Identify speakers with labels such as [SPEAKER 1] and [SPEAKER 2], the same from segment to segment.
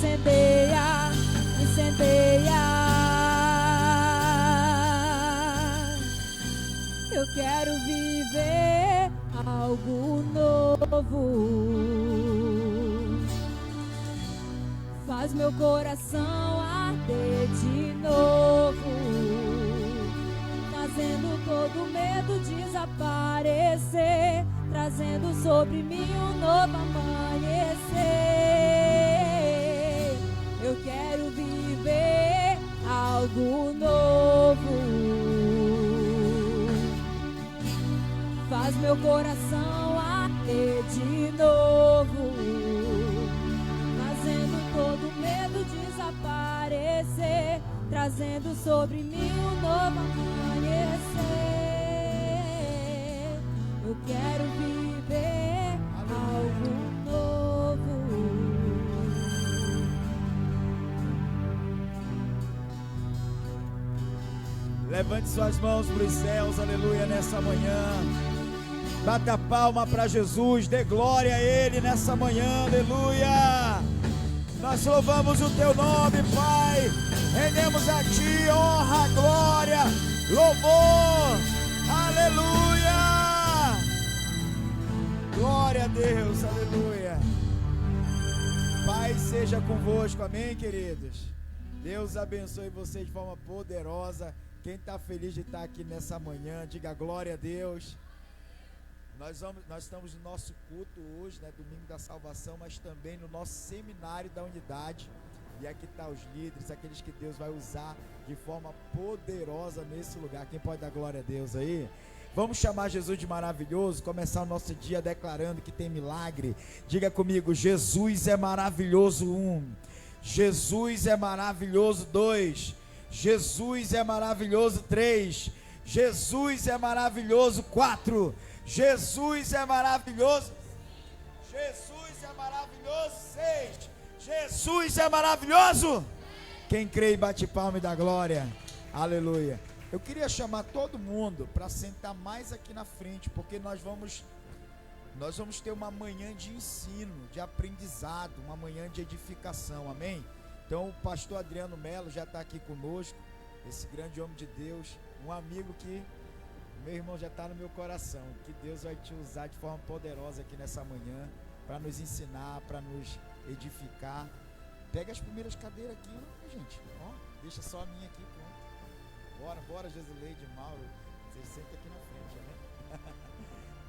[SPEAKER 1] incendeia, incendeia. Eu quero viver algo novo. Faz meu coração arder de novo, fazendo todo medo desaparecer, trazendo sobre mim um novo amanhecer. Eu quero viver algo novo. Faz meu coração arder de novo, fazendo todo medo desaparecer, trazendo sobre mim um novo amanhecer. Eu quero viver algo novo.
[SPEAKER 2] Levante suas mãos para os céus, aleluia, nessa manhã. Bata a palma para Jesus, dê glória a Ele nessa manhã, aleluia. Nós louvamos o Teu nome, Pai. Rendemos a Ti honra, glória, louvor, aleluia. Glória a Deus, aleluia. Pai seja convosco, amém, queridos. Deus abençoe você de forma poderosa. Quem está feliz de estar aqui nessa manhã, diga glória a Deus. Nós estamos no nosso culto hoje, né, domingo da salvação, mas também no nosso seminário da unidade. E aqui estão os líderes, aqueles que Deus vai usar de forma poderosa nesse lugar. Quem pode dar glória a Deus aí? Vamos chamar Jesus de maravilhoso, começar o nosso dia declarando que tem milagre. Diga comigo, Jesus é maravilhoso 1, Jesus é maravilhoso 2, Jesus é maravilhoso 3, Jesus é maravilhoso 4, Jesus é maravilhoso, Jesus é maravilhoso 6, Jesus é maravilhoso. Quem crê e bate palma e dá glória, aleluia. Eu queria chamar todo mundo para sentar mais aqui na frente, porque nós vamos ter uma manhã de ensino, de aprendizado, uma manhã de edificação, amém? Então o pastor Adriano Melo já está aqui conosco, esse grande homem de Deus, um amigo que, meu irmão, já está no meu coração, que Deus vai te usar de forma poderosa aqui nessa manhã, para nos ensinar, para nos edificar. Pega as primeiras cadeiras aqui, ó, gente, ó, deixa só a minha aqui, pronto. Bora, Jesuleide, Mauro, vocês sentem aqui na frente, amém?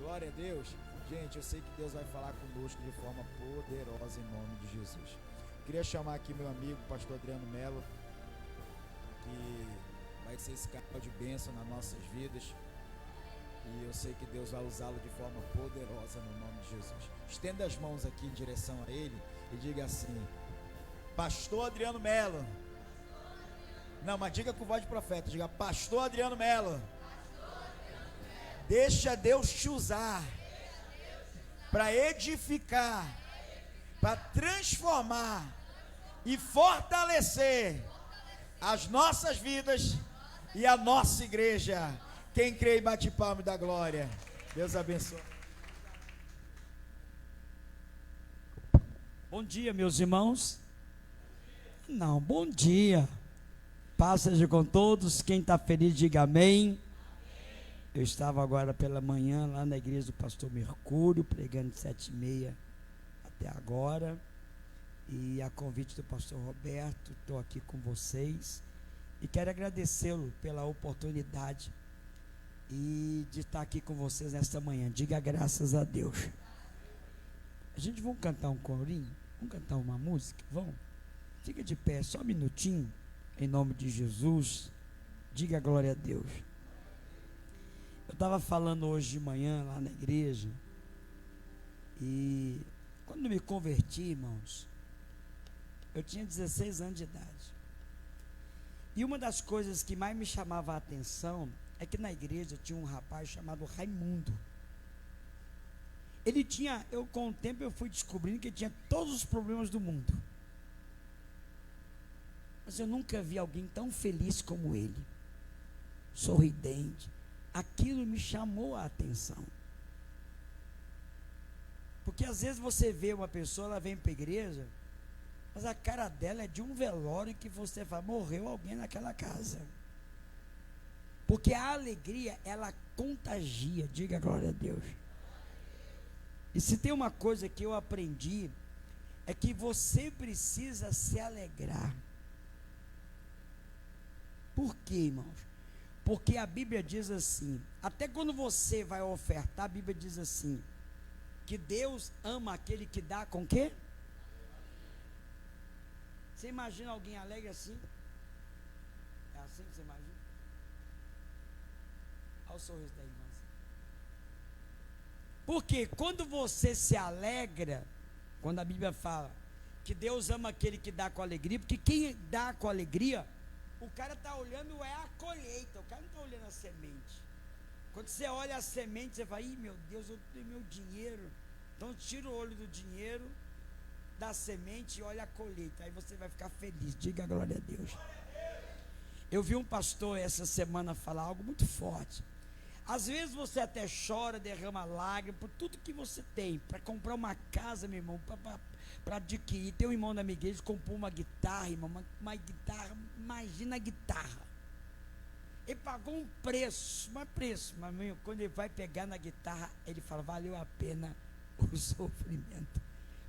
[SPEAKER 2] Glória a Deus. Gente, eu sei que Deus vai falar conosco de forma poderosa em nome de Jesus. Queria chamar aqui meu amigo, pastor Adriano Melo, que vai ser esse canal de bênção nas nossas vidas. E eu sei que Deus vai usá-lo de forma poderosa no nome de Jesus. Estenda as mãos aqui em direção a ele e diga assim: pastor Adriano Melo. Não, mas diga com voz de profeta. Diga: pastor Adriano Melo, deixa Deus te usar para edificar, para transformar e fortalecer as nossas vidas e a nossa igreja. Quem crê e bate palma e dá glória. Deus abençoe.
[SPEAKER 3] Bom dia, meus irmãos. Não, bom dia. Paz seja com todos. Quem está feliz, diga amém. Eu estava agora pela manhã lá na igreja do pastor Mercúrio, pregando de 7h30 até agora. E a convite do pastor Roberto, estou aqui com vocês. E quero agradecê-lo pela oportunidade e de estar aqui com vocês nesta manhã. Diga graças a Deus. A gente vamos cantar um corinho? Vamos cantar uma música? Vamos? Fica de pé só um minutinho, em nome de Jesus. Diga glória a Deus. Eu estava falando hoje de manhã lá na igreja, e quando me converti, irmãos, eu tinha 16 anos de idade. E uma das coisas que mais me chamava a atenção é que na igreja tinha um rapaz chamado Raimundo. Ele tinha, com o tempo eu fui descobrindo que ele tinha todos os problemas do mundo. Mas eu nunca vi alguém tão feliz como ele, sorridente. Aquilo me chamou a atenção. Porque às vezes você vê uma pessoa, ela vem para a igreja Mas a cara dela é de um velório que você fala, morreu alguém naquela casa. Porque a alegria, ela contagia, diga glória a Deus. E se tem uma coisa que eu aprendi, é que você precisa se alegrar. Por quê, irmãos? Porque a Bíblia diz assim, até quando você vai ofertar, a Bíblia diz assim, que Deus ama aquele que dá com quê? Você imagina alguém alegre assim? É assim que você imagina? Olha o sorriso da irmã. Porque quando você se alegra, quando a Bíblia fala que Deus ama aquele que dá com alegria, porque quem dá com alegria, o cara está olhando a colheita, o cara não está olhando a semente. Quando você olha a semente, você fala, ih, meu Deus, eu tenho meu dinheiro. Então tira o olho do dinheiro, da semente e olha a colheita. Aí você vai ficar feliz, diga glória a Deus. Eu vi um pastor essa semana falar algo muito forte. Às vezes você até chora, derrama lágrimas por tudo que você tem, para comprar uma casa, meu irmão, para adquirir. Tem um irmão da minha igreja que comprou uma guitarra, irmão, uma guitarra, imagina a guitarra. Ele pagou um preço, mas meu, quando ele vai pegar na guitarra, ele fala, valeu a pena o sofrimento.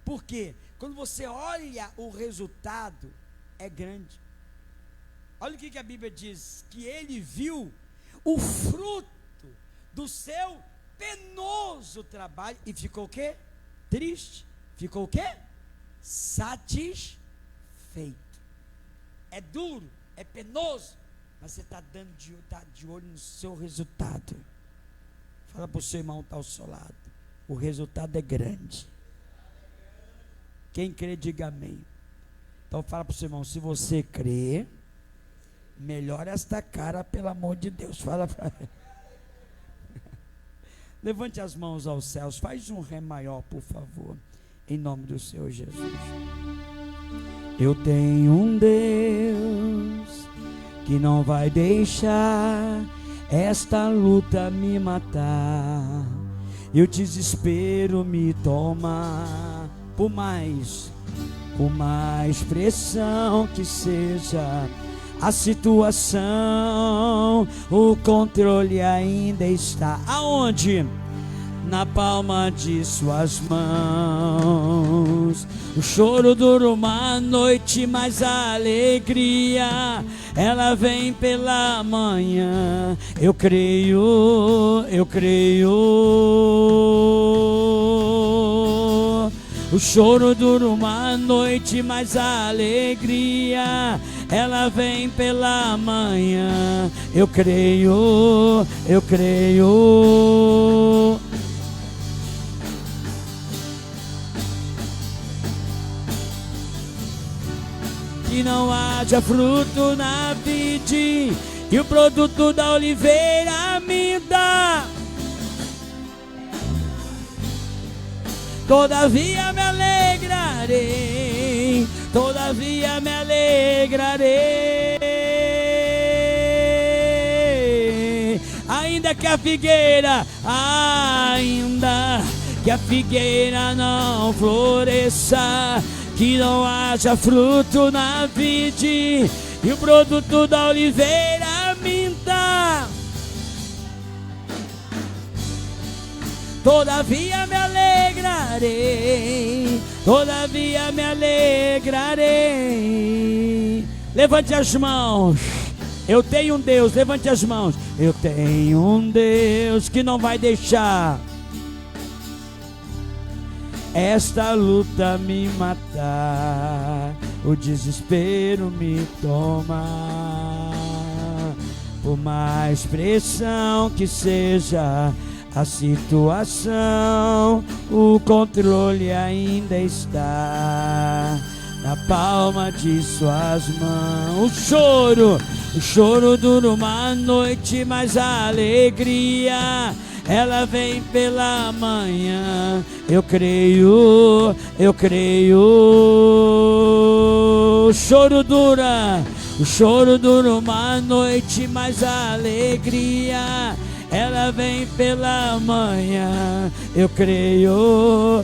[SPEAKER 3] Por quê? Quando você olha o resultado, é grande. Olha o que a Bíblia diz, que ele viu o fruto do seu penoso trabalho e ficou o quê? Triste. Ficou o quê? Satisfeito. É duro, é penoso, mas você está de olho no seu resultado. Fala para o seu irmão que está ao seu lado. O resultado é grande. Quem crê, diga amém. Então fala para o seu irmão, se você crê, melhora esta cara, pelo amor de Deus. Fala para ele. Levante as mãos aos céus, faz um ré maior, por favor, em nome do Senhor Jesus. Eu tenho um Deus que não vai deixar esta luta me matar, e o desespero me toma, por mais pressão que seja a situação, o controle ainda está aonde? Na palma de suas mãos. O choro dura uma noite, mas a alegria, ela vem pela manhã. Eu creio. O choro dura uma noite, mas a alegria, ela vem pela manhã. Eu creio. Que não haja fruto na vide, e o produto da oliveira me dá. Todavia me alegrarei, todavia me alegrarei. Ainda que a figueira não floresça, que não haja fruto na vide, e o produto da oliveira minta. Todavia me alegrarei, todavia me alegrarei. Levante as mãos. Eu tenho um Deus, levante as mãos. Eu tenho um Deus que não vai deixar esta luta me matar, o desespero me toma, por mais pressão que seja a situação, o controle ainda está na palma de suas mãos. O choro dura uma noite, mas a alegria, ela vem pela manhã. Eu creio. O choro dura uma noite, mas a alegria, ela vem pela manhã. Eu creio.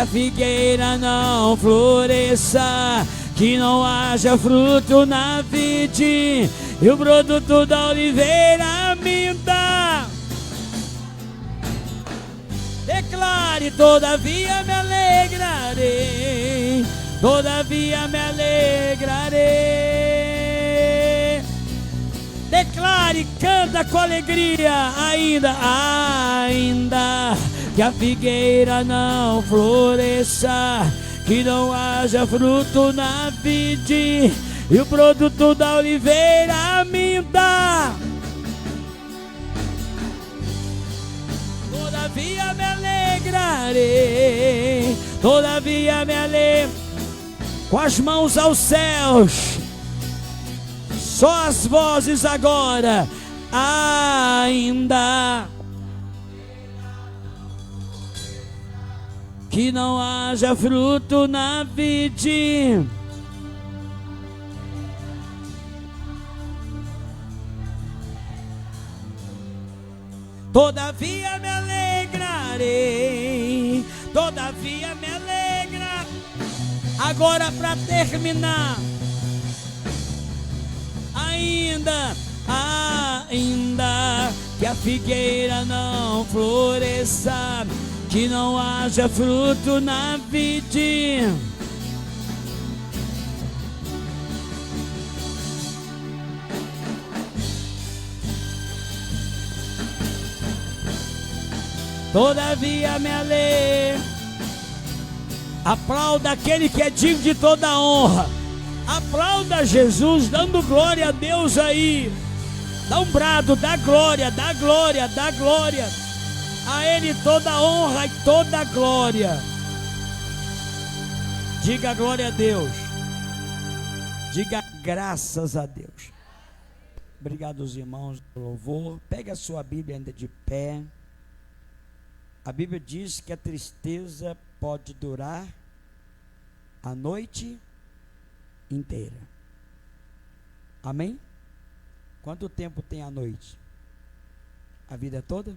[SPEAKER 3] a figueira não floresça, que não haja fruto na vide, e o produto da oliveira minta. Declare: todavia me alegrarei, todavia me alegrarei. Declare, canta com alegria: ainda que a figueira não floresça, que não haja fruto na vide, e o produto da oliveira minta. Todavia me alegrarei, todavia me alegrarei. Com as mãos aos céus, só as vozes agora. Ainda que não haja fruto na vide, todavia me alegrarei, todavia me alegra. Agora, para terminar, ainda que a figueira não floresça, que não haja fruto na vide, todavia me alegra. Aplauda aquele que é digno de toda honra. Aplauda Jesus, dando glória a Deus aí. Dá um brado, dá glória, dá glória, dá glória. A Ele toda honra e toda glória. Diga glória a Deus. Diga graças a Deus. Obrigado aos irmãos do louvor. Pega a sua Bíblia ainda de pé. A Bíblia diz que a tristeza pode durar a noite inteira. Amém? Quanto tempo tem a noite? A vida toda?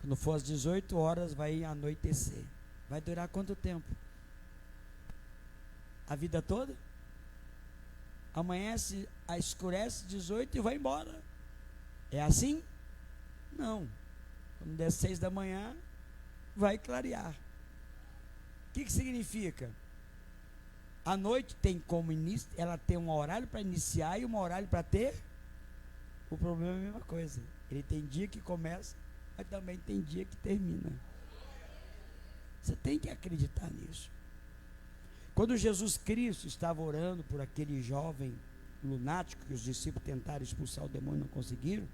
[SPEAKER 3] Quando for às 18 horas vai anoitecer. Vai durar quanto tempo? A vida toda? Amanhece, escurece 18 e vai embora. É assim? Não. Quando der 6 da manhã, vai clarear. O que significa? A noite tem como início, ela tem um horário para iniciar e um horário para ter. O problema é a mesma coisa. Ele tem dia que começa, mas também tem dia que termina. Você tem que acreditar nisso. Quando Jesus Cristo estava orando por aquele jovem lunático que os discípulos tentaram expulsar o demônio e não conseguiram,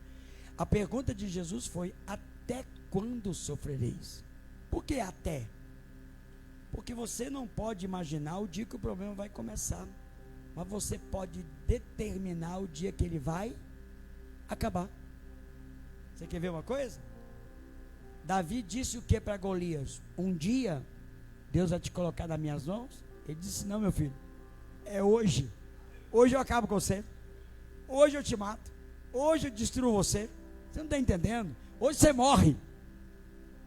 [SPEAKER 3] a pergunta de Jesus foi: até quando sofrereis? Por que até? Porque você não pode imaginar o dia que o problema vai começar, mas você pode determinar o dia que ele vai acabar. Você quer ver uma coisa? Davi disse o que para Golias? Um dia Deus vai te colocar nas minhas mãos? Ele disse: não, meu filho, é hoje. Hoje eu acabo com você. Hoje eu te mato. Hoje eu destruo você. Você não está entendendo? Hoje você morre.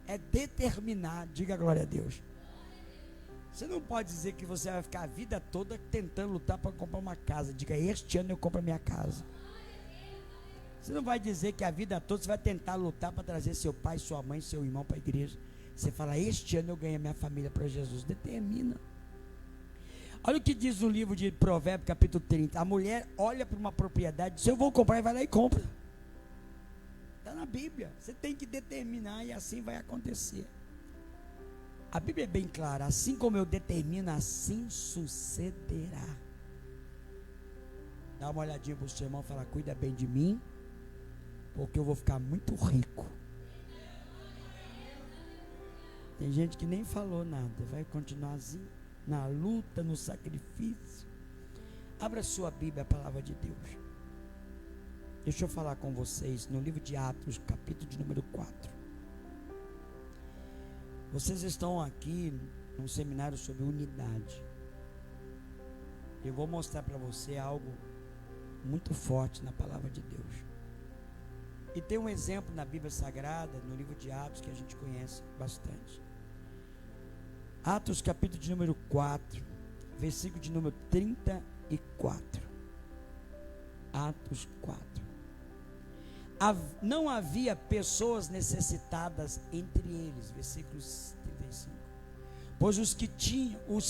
[SPEAKER 3] É determinar. Diga glória a Deus. Você não pode dizer que você vai ficar a vida toda tentando lutar para comprar uma casa. Diga: este ano eu compro a minha casa. Você não vai dizer que a vida toda você vai tentar lutar para trazer seu pai, sua mãe, seu irmão para a igreja. Você fala: este ano eu ganho a minha família para Jesus. Determina. Olha o que diz no livro de Provérbios, capítulo 30. A mulher olha para uma propriedade, diz: eu vou comprar, e vai lá e compra. Está na Bíblia. Você tem que determinar e assim vai acontecer. A Bíblia é bem clara: assim como eu determino, assim sucederá. Dá uma olhadinha para o seu irmão e fala: cuida bem de mim, porque eu vou ficar muito rico. Tem gente que nem falou nada, vai continuar assim, na luta, no sacrifício. Abra sua Bíblia, a palavra de Deus. Deixa eu falar com vocês no livro de Atos, capítulo de número 4. Vocês estão aqui num seminário sobre unidade. Eu vou mostrar para você algo muito forte na palavra de Deus. E tem um exemplo na Bíblia Sagrada, no livro de Atos, que a gente conhece bastante. Atos capítulo de número 4, versículo de número 34. Atos 4. Não havia pessoas necessitadas entre eles, versículo 35. Pois os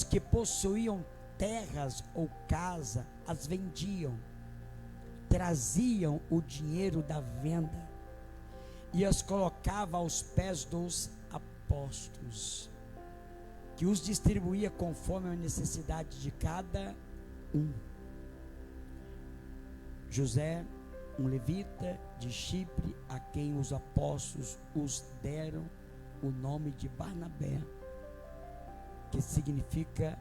[SPEAKER 3] que possuíam terras ou casa, as vendiam, traziam o dinheiro da venda e as colocava aos pés dos apóstolos, que os distribuía conforme a necessidade de cada um. José, um levita de Chipre, a quem os apóstolos os deram o nome de Barnabé, que significa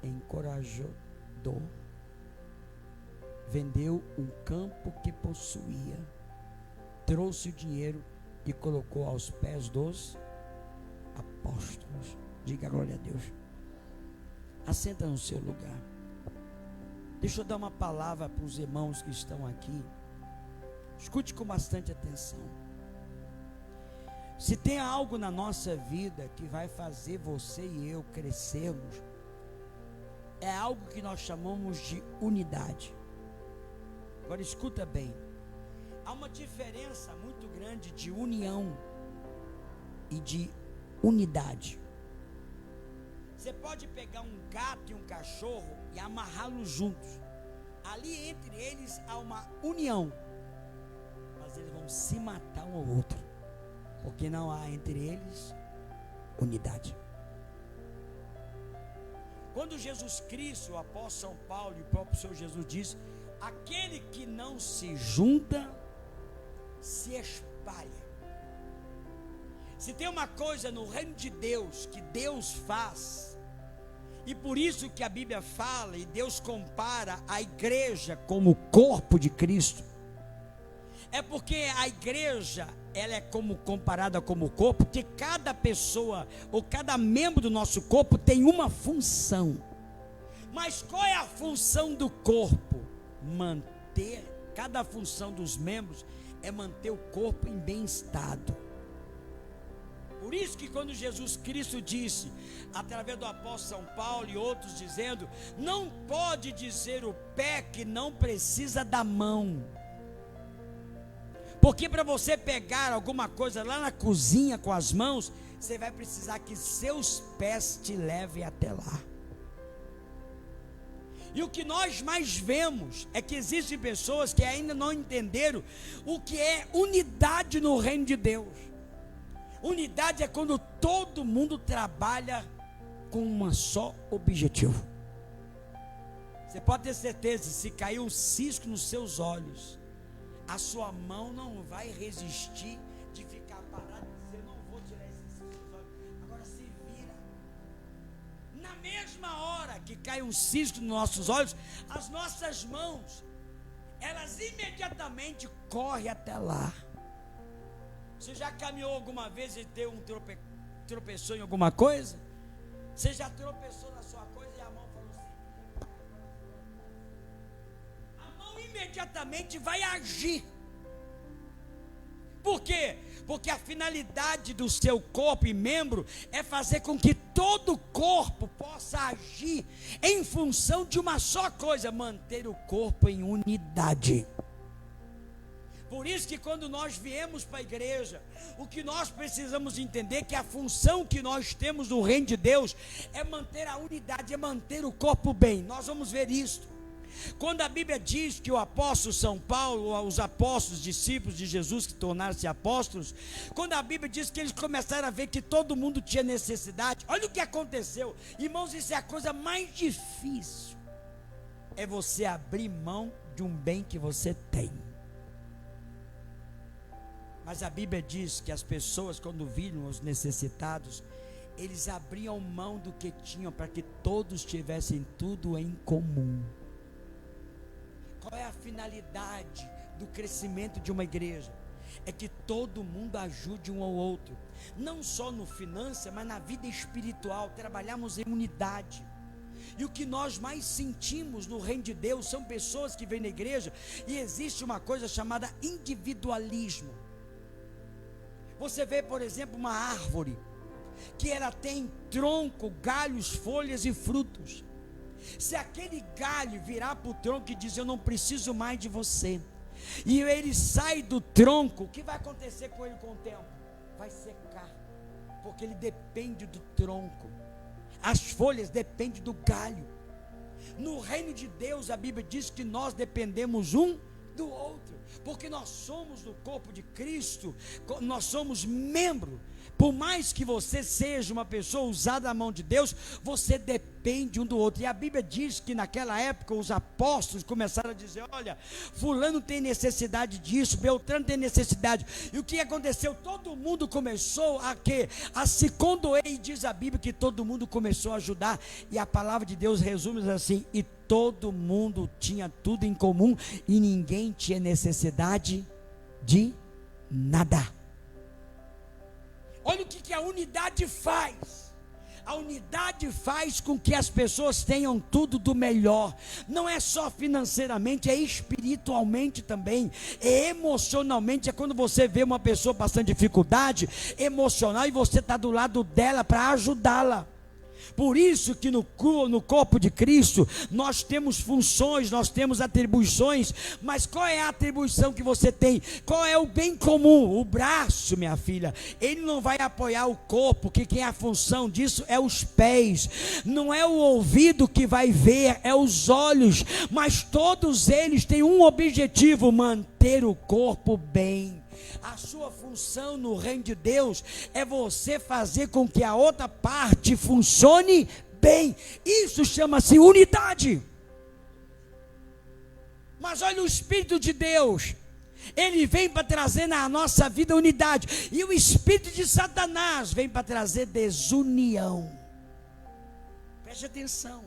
[SPEAKER 3] encorajador, vendeu um campo que possuía, trouxe o dinheiro e colocou aos pés dos apóstolos. Diga glória a Deus. Assenta no seu lugar. Deixa eu dar uma palavra para os irmãos que estão aqui. Escute com bastante atenção. Se tem algo na nossa vida que vai fazer você e eu crescermos, é algo que nós chamamos de unidade. Agora escuta bem. Há uma diferença muito grande de união e de unidade. Você pode pegar um gato e um cachorro e amarrá-los juntos. Ali entre eles há uma união, mas eles vão se matar um ao outro, porque não há entre eles unidade. Quando Jesus Cristo, o apóstolo São Paulo e o próprio Senhor Jesus disse: aquele que não se junta, se espalha. Se tem uma coisa no reino de Deus que Deus faz, e por isso que a Bíblia fala e Deus compara a igreja como o corpo de Cristo, é porque a igreja, ela é como comparada como corpo, porque cada pessoa ou cada membro do nosso corpo tem uma função. Mas qual é a função do corpo? Cada função dos membros é manter o corpo em bem estado. Por isso que quando Jesus Cristo disse, através do apóstolo São Paulo e outros dizendo, não pode dizer o pé que não precisa da mão. Porque para você pegar alguma coisa lá na cozinha com as mãos, você vai precisar que seus pés te levem até lá. E o que nós mais vemos é que existem pessoas que ainda não entenderam o que é unidade no reino de Deus. Unidade é quando todo mundo trabalha com um só objetivo. Você pode ter certeza, se cair um cisco nos seus olhos, a sua mão não vai resistir de ficar parada e dizer, não vou tirar esse cisco dos olhos. Agora se vira. Na mesma hora que cai um cisco nos nossos olhos, as nossas mãos, elas imediatamente correm até lá. Você já caminhou alguma vez e deu tropeçou em alguma coisa? Você já tropeçou na sua coisa e a mão falou assim? A mão imediatamente vai agir. Por quê? Porque a finalidade do seu corpo e membro é fazer com que todo o corpo possa agir em função de uma só coisa: manter o corpo em unidade. Por isso que quando nós viemos para a igreja, o que nós precisamos entender é que a função que nós temos no reino de Deus é manter a unidade, é manter o corpo bem. Nós vamos ver isso. Quando a Bíblia diz que o apóstolo São Paulo, os apóstolos, discípulos de Jesus que tornaram-se apóstolos, quando a Bíblia diz que eles começaram a ver que todo mundo tinha necessidade, olha o que aconteceu. Irmãos, isso é a coisa mais difícil, é você abrir mão de um bem que você tem. Mas a Bíblia diz que as pessoas, quando viram os necessitados, eles abriam mão do que tinham para que todos tivessem tudo em comum. Qual é a finalidade do crescimento de uma igreja? É que todo mundo ajude um ao outro, não só no finança, mas na vida espiritual. Trabalhamos em unidade. E o que nós mais sentimos no reino de Deus são pessoas que vêm na igreja e existe uma coisa chamada individualismo. Você vê, por exemplo, uma árvore. que ela tem tronco, galhos, folhas e frutos. Se aquele galho virar para o tronco e dizer: eu não preciso mais de você, e ele sai do tronco, o que vai acontecer com ele com o tempo? Vai secar, porque ele depende do tronco. As folhas dependem do galho. No reino de Deus, a Bíblia diz que nós dependemos um do outro, porque nós somos do corpo de Cristo, nós somos membro. Por mais que você seja uma pessoa usada na mão de Deus, você depende um do outro. E a Bíblia diz que naquela época os apóstolos começaram a dizer: olha, fulano tem necessidade disso, Beltrano tem necessidade. E o que aconteceu? Todo mundo começou a se condoer, e diz a Bíblia que todo mundo começou a ajudar. E a palavra de Deus resume assim: e todo mundo tinha tudo em comum, e ninguém tinha necessidade de nada. Olha o que a unidade faz. A unidade faz com que as pessoas tenham tudo do melhor. Não é só financeiramente, é espiritualmente também, é emocionalmente. É quando você vê uma pessoa passando dificuldade emocional e você está do lado dela para ajudá-la. Por isso que no corpo de Cristo nós temos funções, nós temos atribuições. Mas qual é a atribuição que você tem? Qual é o bem comum? O braço, minha filha, ele não vai apoiar o corpo, que quem é a função disso é os pés. Não é o ouvido que vai ver, é os olhos. Mas todos eles têm um objetivo: manter o corpo bem. A sua função no reino de Deus é você fazer com que a outra parte funcione bem. Isso chama-se unidade. Mas olha, o Espírito de Deus, ele vem para trazer na nossa vida unidade. E o Espírito de Satanás vem para trazer desunião. Preste atenção.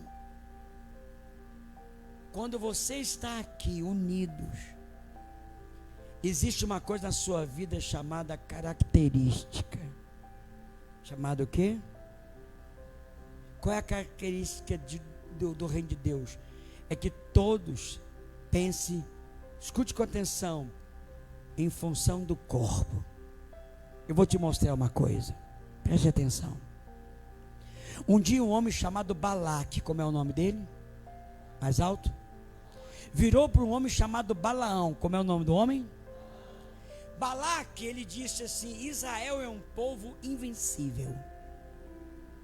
[SPEAKER 3] Quando você está aqui unidos, existe uma coisa na sua vida chamada característica. Chamada o quê? Qual é a característica do reino de Deus? É que todos pensem, escute com atenção, em função do corpo. Eu vou te mostrar uma coisa, preste atenção. Um dia um homem chamado Balaque, como é o nome dele? Mais alto? Virou para um homem chamado Balaão, como é o nome do homem? Balaque, ele disse assim: Israel é um povo invencível.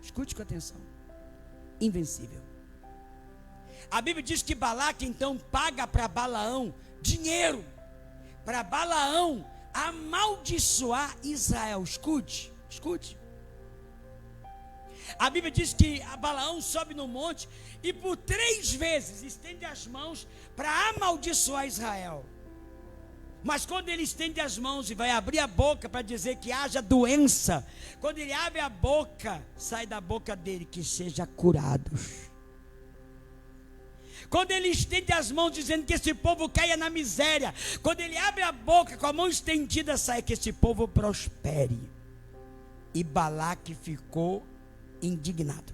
[SPEAKER 3] Escute com atenção. Invencível. A Bíblia diz que Balaque então paga para Balaão dinheiro, para Balaão amaldiçoar Israel. Escute. A Bíblia diz que Balaão sobe no monte e por 3 vezes estende as mãos para amaldiçoar Israel. Mas quando ele estende as mãos e vai abrir a boca para dizer que haja doença, quando ele abre a boca, sai da boca dele que seja curados. Quando ele estende as mãos dizendo que esse povo caia na miséria, quando ele abre a boca com a mão estendida, sai que esse povo prospere. E Balaque ficou indignado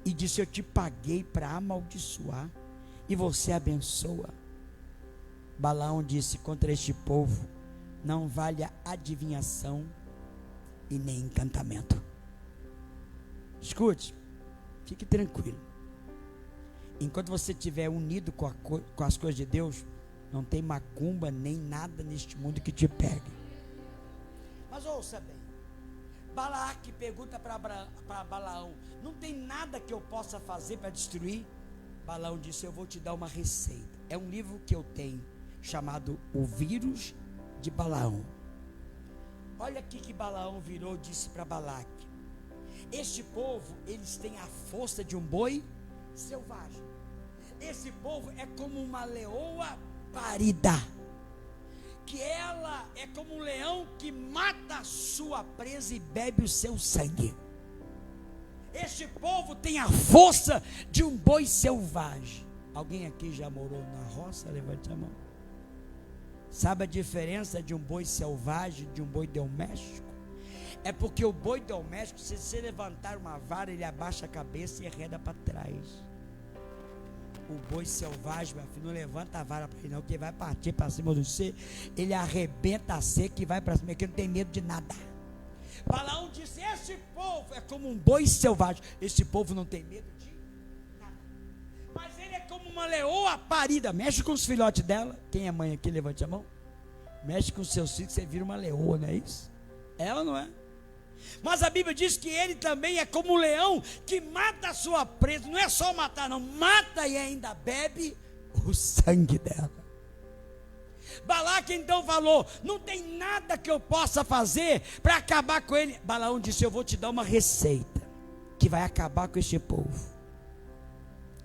[SPEAKER 3] e disse: eu te paguei para amaldiçoar e você abençoa. Balaão disse: contra este povo não vale a adivinhação e nem encantamento. Escute, fique tranquilo. Enquanto você estiver unido com as coisas de Deus, não tem macumba nem nada neste mundo que te pegue. Mas ouça bem, Balaque pergunta para Balaão: não tem nada que eu possa fazer para destruir? Balaão disse: eu vou te dar uma receita. É um livro que eu tenho chamado O Vírus de Balaão. Olha aqui que Balaão virou e disse para Balaque: este povo, eles têm a força de um boi selvagem. Esse povo é como uma leoa parida, que ela é como um leão que mata a sua presa e bebe o seu sangue. Este povo tem a força de um boi selvagem. Alguém aqui já morou na roça? Levante a mão. Sabe a diferença de um boi selvagem de um boi doméstico? É porque o boi doméstico, se você levantar uma vara, ele abaixa a cabeça e arreda para trás. O boi selvagem, meu filho, não levanta a vara para ele não, que vai partir para cima de você, ele arrebenta a seca e vai para cima, que não tem medo de nada. Balaão disse: esse Este povo é como um boi selvagem. Este povo não tem medo de nada. Mas ele é como uma leoa parida. Mexe com os filhotes dela. Quem é mãe aqui, levante a mão. Mexe com os seus filhos, você vira uma leoa, não é isso? É ou não é? Mas a Bíblia diz que ele também é como um leão que mata a sua presa. Não é só matar, não. Mata e ainda bebe o sangue dela. Balaque então falou: não tem nada que eu possa fazer para acabar com ele. Balaão disse: eu vou te dar uma receita que vai acabar com este povo.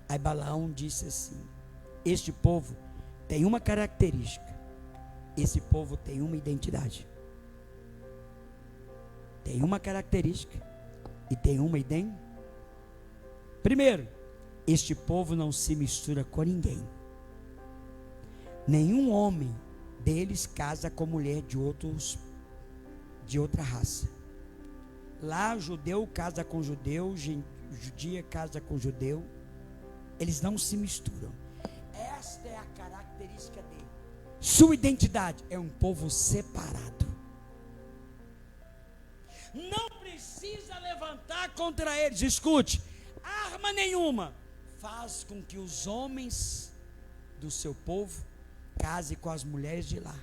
[SPEAKER 3] Aí Balaão disse assim: este povo tem uma característica, esse povo tem uma identidade. Tem uma característica e tem uma identidade. Primeiro, este povo não se mistura com ninguém. Nenhum homem deles casa com mulher de outra raça. Lá judeu casa com judeu, judia casa com judeu. Eles não se misturam. Esta é a característica dele. Sua identidade é um povo separado. Não precisa levantar contra eles. Escute, arma nenhuma faz com que os homens do seu povo case com as mulheres de lá,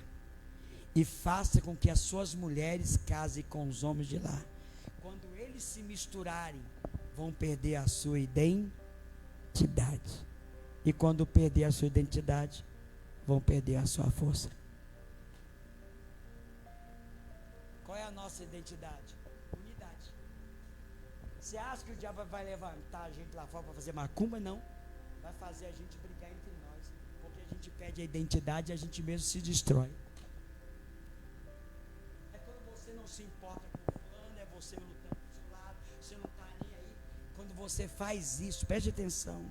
[SPEAKER 3] e faça com que as suas mulheres casem com os homens de lá. Quando eles se misturarem, vão perder a sua identidade, e quando perder a sua identidade, vão perder a sua força. Qual é a nossa identidade? Unidade. Você acha que o diabo vai levantar a gente lá fora para fazer macumba? Não, vai fazer a gente brigar entre nós, porque a gente perde a identidade e a gente mesmo se destrói. É quando você não se importa com o fulano, é você lutando do seu lado, você não está nem aí. Quando você faz isso, preste atenção,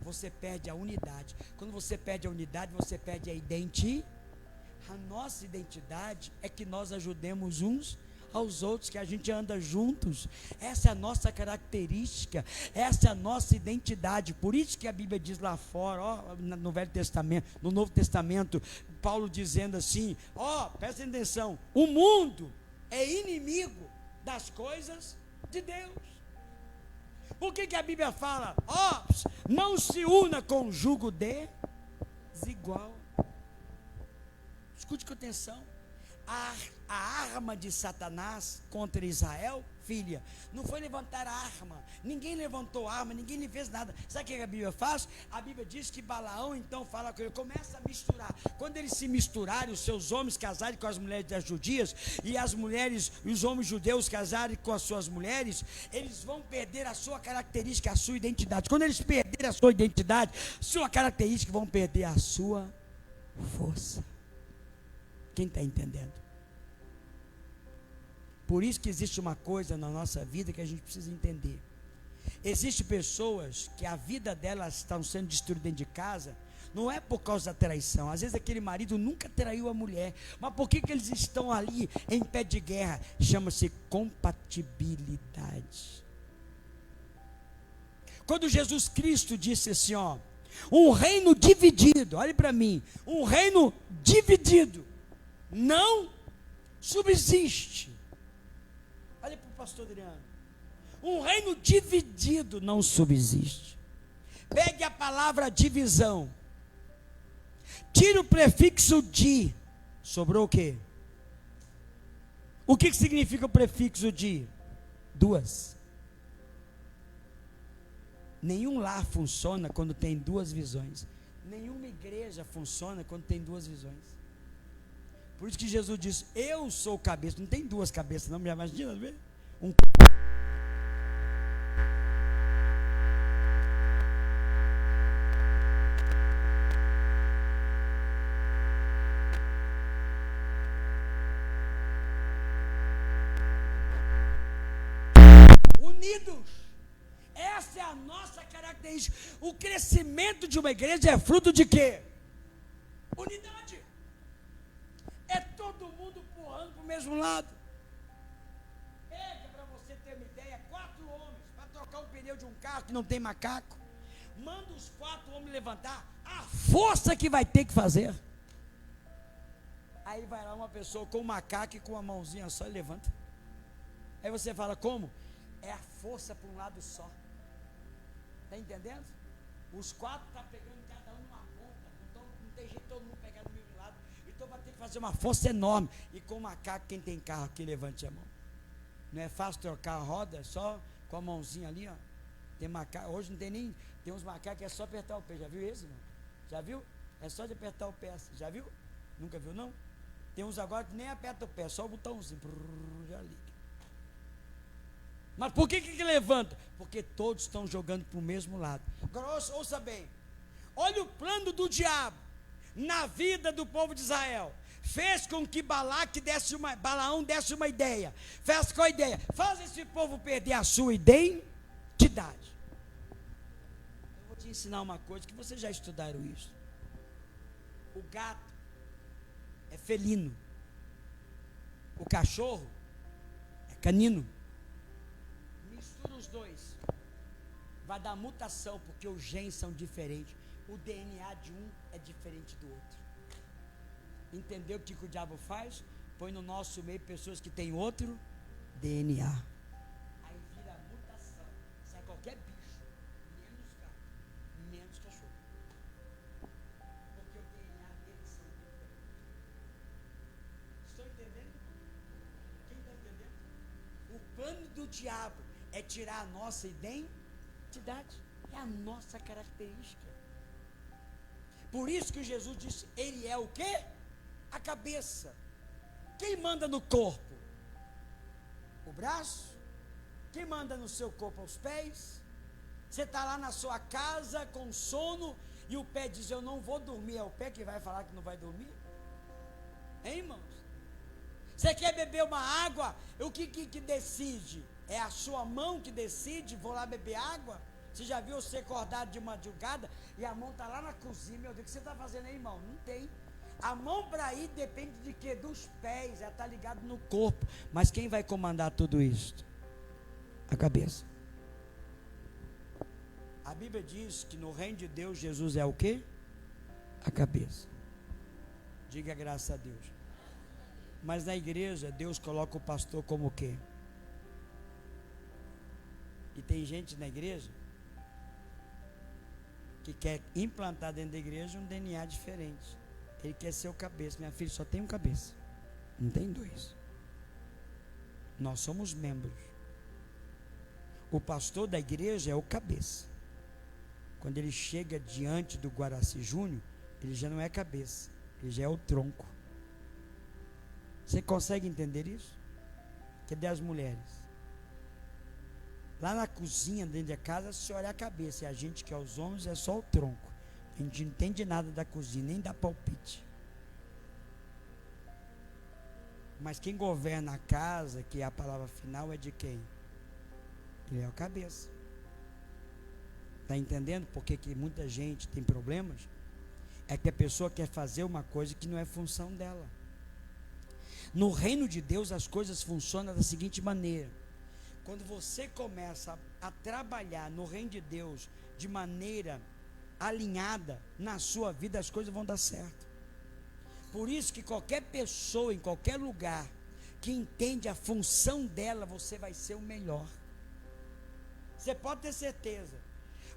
[SPEAKER 3] você perde a unidade. Quando você perde a unidade, você perde a identidade. A nossa identidade é que nós ajudemos uns aos outros, que a gente anda juntos. Essa é a nossa característica, essa é a nossa identidade. Por isso que a Bíblia diz lá fora, ó, no Velho Testamento, no Novo Testamento, Paulo dizendo assim, ó, presta atenção, o mundo é inimigo das coisas de Deus. Por que a Bíblia fala, ó, não se una com jugo desigual? Escute com atenção. A arma de Satanás contra Israel, filha, não foi levantar a arma. Ninguém levantou a arma, ninguém lhe fez nada. Sabe o que a Bíblia faz? A Bíblia diz que Balaão então fala com ele, começa a misturar. Quando eles se misturarem, os seus homens casarem com as mulheres das judias, e as mulheres, os homens judeus casarem com as suas mulheres, eles vão perder a sua característica, a sua identidade. Quando eles perderem a sua identidade, sua característica, vão perder a sua força. Quem está entendendo? Por isso que existe uma coisa na nossa vida que a gente precisa entender. Existem pessoas que a vida delas estão sendo destruída dentro de casa, não é por causa da traição. Às vezes aquele marido nunca traiu a mulher, mas por que eles estão ali em pé de guerra? Chama-se compatibilidade. Quando Jesus Cristo disse assim, ó, um reino dividido, olhe para mim, um reino dividido não subsiste. Olha para o pastor Adriano. Um reino dividido não subsiste. Pegue a palavra divisão, tire o prefixo de, sobrou o quê? O que significa o prefixo de? Duas. Nenhum lar funciona quando tem duas visões. Nenhuma igreja funciona quando tem duas visões. Por isso que Jesus disse, eu sou cabeça. Não tem duas cabeças, não me imagina, ver? Unidos. Essa é a nossa característica. O crescimento de uma igreja é fruto de quê? Unidade. É todo mundo empurrando para o mesmo lado. Pega, para você ter uma ideia, 4 homens para trocar o pneu de um carro que não tem macaco. Manda os 4 homens levantar, a força que vai ter que fazer. Aí vai lá uma pessoa com um macaco e com uma mãozinha só e levanta. Aí você fala, como? É a força para um lado só. Está entendendo? Os 4 estão pegando cada um numa ponta. Não tem jeito de todo mundo pegar do mesmo lado. Então vai ter que fazer uma força enorme. E com o macaco, quem tem carro aqui, levante a mão. Não é fácil trocar a roda, é só com a mãozinha ali, ó. Tem macaco, hoje não tem nem, tem uns macacos que é só apertar o pé. Já viu esse, não? Já viu? É só de apertar o pé. Já viu? Nunca viu, não? Tem uns agora que nem aperta o pé, só o botãozinho. Já liga. Mas por que levanta? Porque todos estão jogando para o mesmo lado. Agora ouça bem. Olha o plano do diabo na vida do povo de Israel. Fez com que Balaão desse uma ideia. Fez com a ideia. Faz esse povo perder a sua identidade. Eu vou te ensinar uma coisa que vocês já estudaram isso. O gato é felino. O cachorro é canino. Mistura os dois. Vai dar mutação, porque os genes são diferentes. O DNA de um é diferente do outro. Entendeu o que o diabo faz? Põe no nosso meio pessoas que têm outro DNA. Aí vira mutação. Sai qualquer bicho, menos gato, menos cachorro. Porque o DNA deles são diferentes. Estão entendendo? Quem está entendendo? O plano do diabo é tirar a nossa identidade. É a nossa característica. Por isso que Jesus disse, ele é o quê? A cabeça. Quem manda no corpo? O braço? Quem manda no seu corpo? Os pés? Você está lá na sua casa com sono e o pé diz, eu não vou dormir. É o pé que vai falar que não vai dormir? Hein, irmãos? Você quer beber uma água? O que decide? É a sua mão que decide, vou lá beber água? Você já viu você acordado de madrugada e a mão está lá na cozinha? Meu Deus, o que você está fazendo aí, irmão? Não tem. A mão para ir depende de quê? Dos pés, ela está ligada no corpo. Mas quem vai comandar tudo isso? A cabeça. A Bíblia diz que no reino de Deus, Jesus é o quê? A cabeça. Diga graças a Deus. Mas na igreja, Deus coloca o pastor como o quê? E tem gente na igreja que quer implantar dentro da igreja um DNA diferente. Ele quer ser o cabeça. Minha filha, só tem um cabeça, não tem dois. Nós somos membros. O pastor da igreja é o cabeça. Quando ele chega diante do Guaraci Júnior, ele já não é cabeça, ele já é o tronco. Você consegue entender isso? Cadê as mulheres? Lá na cozinha, dentro da casa, se olhar a cabeça, e a gente que é os homens é só o tronco. A gente não entende nada da cozinha, nem dá palpite. Mas quem governa a casa, que é a palavra final, é de quem? Ele é o cabeça. Está entendendo por que muita gente tem problemas? É que a pessoa quer fazer uma coisa que não é função dela. No reino de Deus as coisas funcionam da seguinte maneira. Quando você começa a trabalhar no reino de Deus de maneira alinhada na sua vida, as coisas vão dar certo. Por isso que qualquer pessoa, em qualquer lugar, que entende a função dela, você vai ser o melhor. Você pode ter certeza.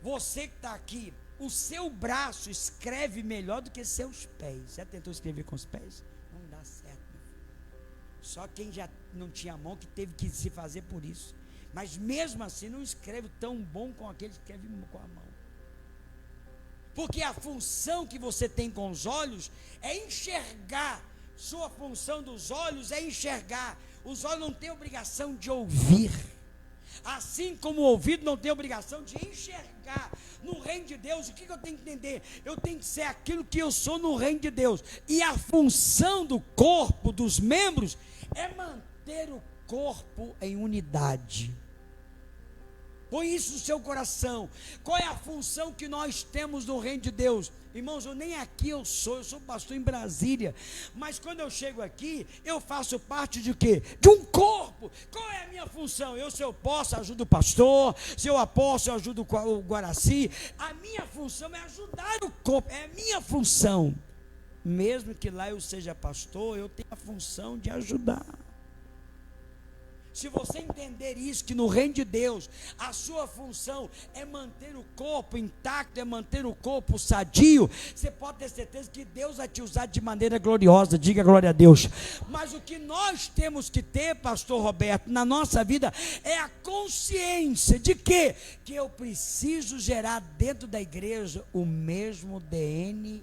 [SPEAKER 3] Você que está aqui, o seu braço escreve melhor do que seus pés. Já tentou escrever com os pés? Não dá certo. Só quem já não tinha mão que teve que se fazer por isso. Mas mesmo assim não escreve tão bom com aquele que escreve com a mão. Porque a função que você tem com os olhos é enxergar. Sua função dos olhos é enxergar. Os olhos não têm obrigação de ouvir. Assim como o ouvido não tem obrigação de enxergar. No reino de Deus, o que eu tenho que entender? Eu tenho que ser aquilo que eu sou no reino de Deus. E a função do corpo, dos membros, é manter o corpo em unidade. Põe isso no seu coração. Qual é a função que nós temos no reino de Deus? Irmãos, nem aqui eu sou pastor em Brasília. Mas quando eu chego aqui, eu faço parte de quê? De um corpo. Qual é a minha função? Se eu posso, ajudo o pastor. Se eu posso, eu ajudo o Guaraci. A minha função é ajudar o corpo. É a minha função. Mesmo que lá eu seja pastor, eu tenho a função de ajudar. Se você entender isso, que no reino de Deus, a sua função é manter o corpo intacto, é manter o corpo sadio, você pode ter certeza que Deus vai te usar de maneira gloriosa, diga glória a Deus. Mas o que nós temos que ter, pastor Roberto, na nossa vida, é a consciência de que eu preciso gerar dentro da igreja o mesmo DNA.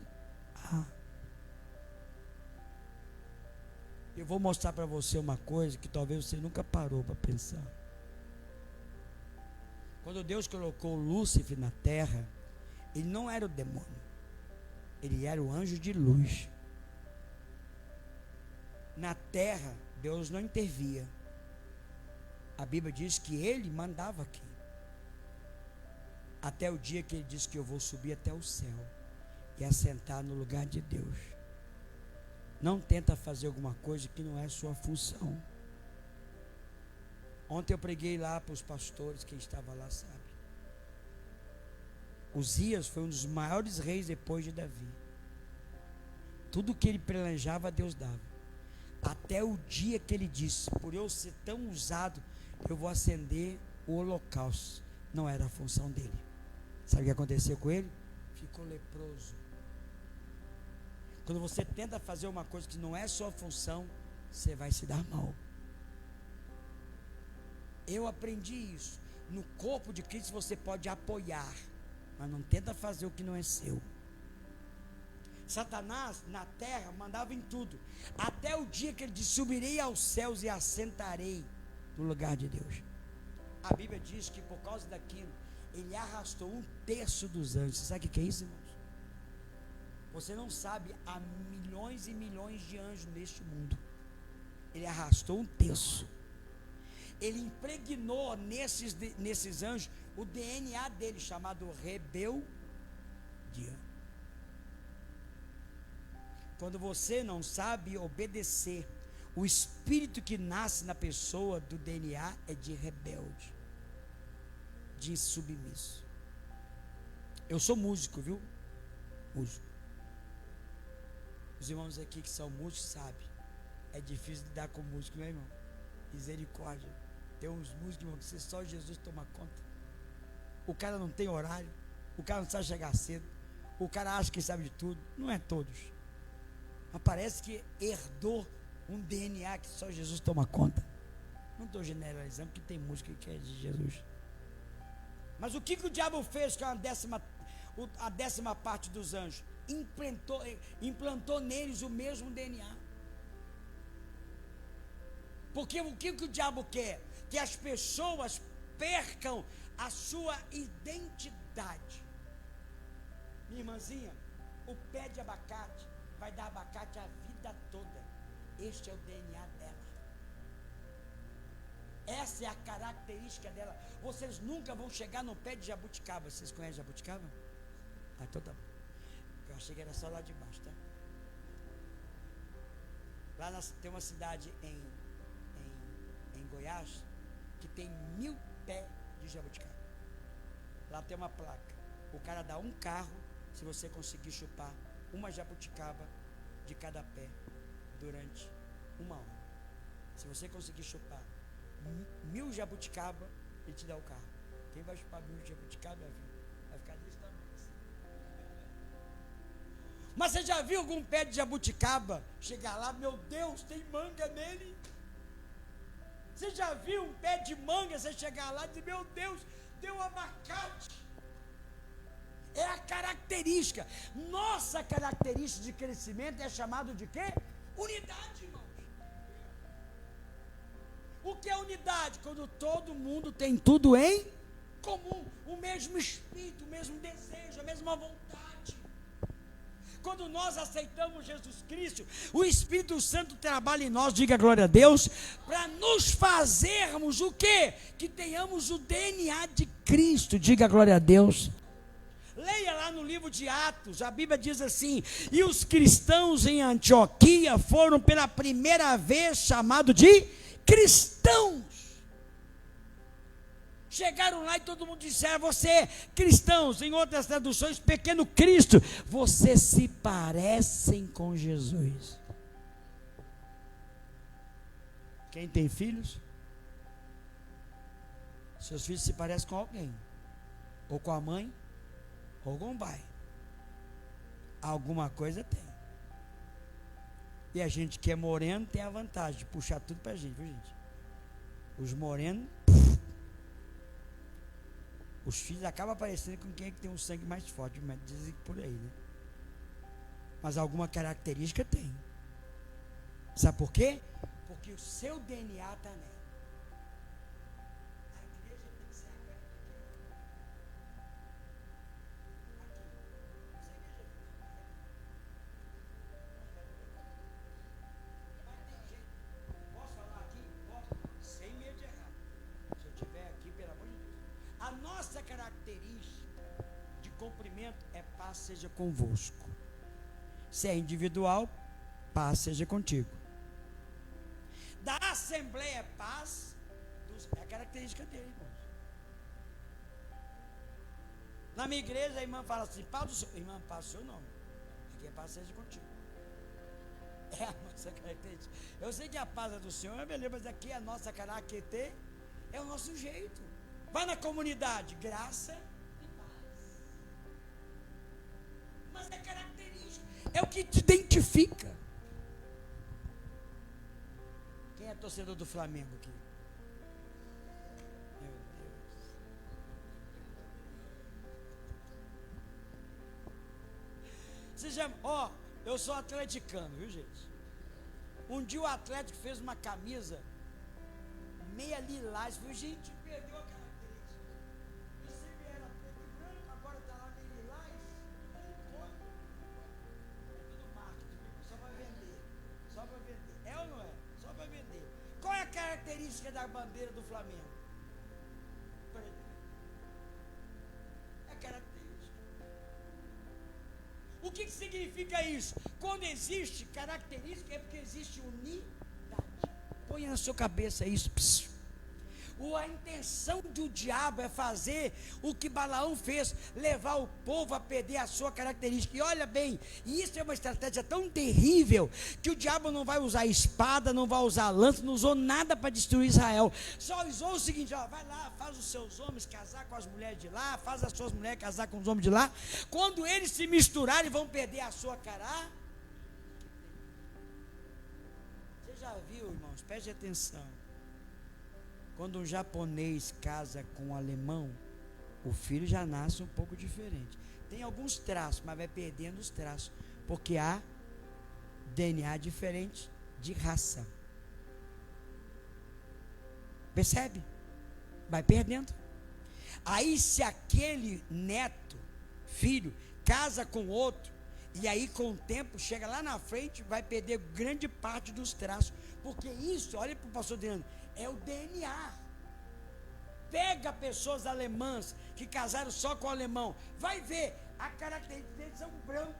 [SPEAKER 3] Eu vou mostrar para você uma coisa que talvez você nunca parou para pensar. Quando Deus colocou Lúcifer na terra, ele não era o demônio, ele era o anjo de luz. Na terra, Deus não intervia. A Bíblia diz que ele mandava aqui. Até o dia que ele disse que eu vou subir até o céu e assentar no lugar de Deus. Não tenta fazer alguma coisa que não é sua função. Ontem eu preguei lá para os pastores, quem estava lá sabe. Uzias foi um dos maiores reis depois de Davi. Tudo que ele planejava, Deus dava. Até o dia que ele disse, por eu ser tão usado, eu vou acender o holocausto. Não era a função dele. Sabe o que aconteceu com ele? Ficou leproso. Quando você tenta fazer uma coisa que não é sua função, você vai se dar mal. Eu aprendi isso. No corpo de Cristo você pode apoiar, mas não tenta fazer o que não é seu. Satanás na terra mandava em tudo, até o dia que ele disse: subirei aos céus e assentarei no lugar de Deus. A Bíblia diz que por causa daquilo, ele arrastou 1/3 dos anjos. Você sabe o que é isso, irmãos? Você não sabe, há milhões e milhões de anjos neste mundo. Ele arrastou 1/3. Ele impregnou nesses anjos o DNA dele, chamado rebeldia. Quando você não sabe obedecer, o espírito que nasce na pessoa do DNA é de rebelde, de insubmisso. Eu sou músico, viu? Músico. Os irmãos aqui que são músicos sabem, é difícil lidar com músico, né, irmão? Misericórdia. Tem uns músicos, irmão, que só Jesus toma conta. O cara não tem horário, o cara não sabe chegar cedo, o cara acha que sabe de tudo. Não é todos, mas parece que herdou um DNA que só Jesus toma conta. Não estou generalizando, porque tem música que é de Jesus. Mas o que o diabo fez com a décima parte dos anjos? Implantou neles o mesmo DNA. Porque o que o diabo quer? Que as pessoas percam a sua identidade. Minha irmãzinha, o pé de abacate vai dar abacate a vida toda. Este é o DNA dela. Essa é a característica dela. Vocês nunca vão chegar no pé de jabuticaba. Vocês conhecem jabuticaba? Ah, então tá bom. Eu achei que era só lá de baixo, tá? Lá tem uma cidade em Goiás que tem 1000 pés de jabuticaba. Lá tem uma placa. O cara dá um carro se você conseguir chupar uma jabuticaba de cada pé durante 1 hora. Se você conseguir chupar 1000 jabuticaba, ele te dá o carro. Quem vai chupar 1000 jabuticaba, vai ficar desse tamanho. Mas você já viu algum pé de jabuticaba chegar lá, meu Deus, tem manga nele? Você já viu um pé de manga, você chegar lá e dizer, meu Deus, tem um abacate? É a característica. Nossa característica de crescimento é chamado de quê? Unidade, irmãos. O que é unidade? Quando todo mundo tem tudo em comum, o mesmo espírito, o mesmo desejo, a mesma vontade. Quando nós aceitamos Jesus Cristo, o Espírito Santo trabalha em nós, diga glória a Deus, para nos fazermos o quê? Que tenhamos o DNA de Cristo, diga glória a Deus. Leia lá no livro de Atos, a Bíblia diz assim: e os cristãos em Antioquia foram pela primeira vez chamados de cristãos. Chegaram lá e todo mundo disseram, você, cristãos, em outras traduções, pequeno Cristo, vocês se parecem com Jesus. Quem tem filhos, Seus filhos se parecem com alguém, ou com a mãe, ou com o pai. Alguma coisa tem. E a gente que é moreno tem a vantagem de puxar tudo pra gente, viu, gente? Os morenos, os filhos acabam aparecendo com quem é que tem um sangue mais forte, mas dizem que por aí, né? Mas alguma característica tem. Sabe por quê? Porque o seu DNA está nela. A igreja tem que ser aberta. Mas tem gente. Posso falar aqui? Posso? Sem medo de errar. Se eu estiver aqui, pelo amor de Deus. A nossa característica de cumprimento é paz seja convosco. Se é individual, paz seja contigo. Da Assembleia Paz, é a característica dele, irmãos. Na minha igreja, a irmã fala assim: paz do Senhor. Irmã, paz do seu nome. Aqui é paz seja contigo. É a nossa característica. Eu sei que a paz é do Senhor, é beleza, mas aqui a nossa característica é o nosso jeito. Vai na comunidade, graça e paz. Mas é característica. É o que te identifica. Quem é torcedor do Flamengo aqui? Meu Deus. Você já, eu sou atleticano, viu, gente? Um dia o Atlético fez uma camisa meia lilás, viu, gente? Perdeu a característica. E sempre era preto e branco, agora está lá meio lilás. Só para vender. Só para vender. É ou não é? Só para vender. Qual é a característica da bandeira do Flamengo? É característica. O que significa isso? Quando existe característica, é porque existe unidade. Põe na sua cabeça isso. A intenção do diabo é fazer o que Balaão fez, levar o povo a perder a sua característica. E olha bem, isso é uma estratégia tão terrível, que o diabo não vai usar espada, não vai usar lança, não usou nada para destruir Israel. Só usou o seguinte: vai lá, faz os seus homens casar com as mulheres de lá, faz as suas mulheres casar com os homens de lá. Quando eles se misturarem, vão perder a sua cará. Você já viu, irmãos? Preste atenção. Quando um japonês casa com um alemão, o filho já nasce um pouco diferente. Tem alguns traços, mas vai perdendo os traços, porque há DNA diferente de raça. Percebe? Vai perdendo. Aí se aquele neto, filho, casa com outro, e aí com o tempo, chega lá na frente, vai perder grande parte dos traços. Porque isso, olha para o pastor Adriano, é o DNA. Pega pessoas alemãs que casaram só com o alemão, vai ver, a característica deles são brancos.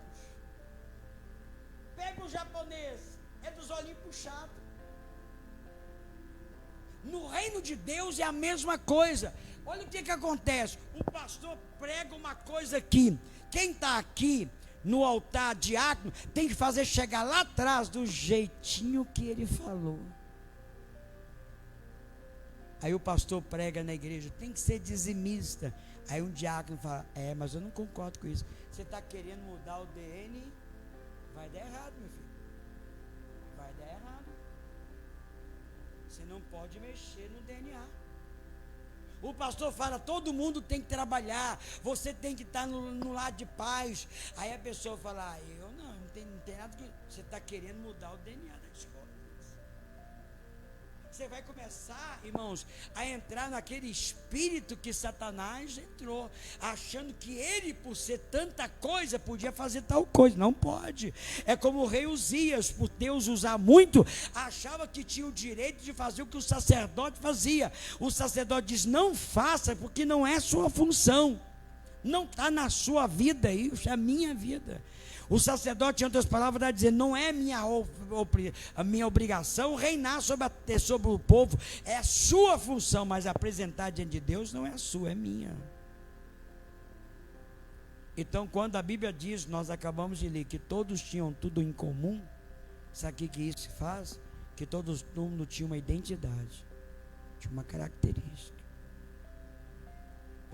[SPEAKER 3] Pega o japonês, é dos olhinhos puxados. No reino de Deus é a mesma coisa. Olha o que acontece. O pastor prega uma coisa aqui. Quem está aqui no altar diácono tem que fazer chegar lá atrás do jeitinho que ele falou. Aí o pastor prega na igreja, tem que ser dizimista. Aí um diácono fala: mas eu não concordo com isso. Você está querendo mudar o DNA? Vai dar errado, meu filho. Vai dar errado. Você não pode mexer no DNA. O pastor fala: todo mundo tem que trabalhar, você tem que estar no lado de paz. Aí a pessoa fala: eu não tem nada que... Você está querendo mudar o DNA da escola. Você vai começar, irmãos, a entrar naquele espírito que Satanás entrou, achando que ele, por ser tanta coisa, podia fazer tal coisa. Não pode. É como o rei Uzias, por Deus usar muito, achava que tinha o direito de fazer o que o sacerdote fazia. O sacerdote diz: não faça, porque não é sua função, não está na sua vida isso, é a minha vida. O sacerdote, em outras palavras, está dizendo: não é a minha obrigação reinar sobre o povo, é a sua função, mas apresentar diante de Deus não é a sua, é minha. Então, quando a Bíblia diz, nós acabamos de ler, que todos tinham tudo em comum, sabe o que isso faz? Que todo mundo tinha uma identidade, tinha uma característica.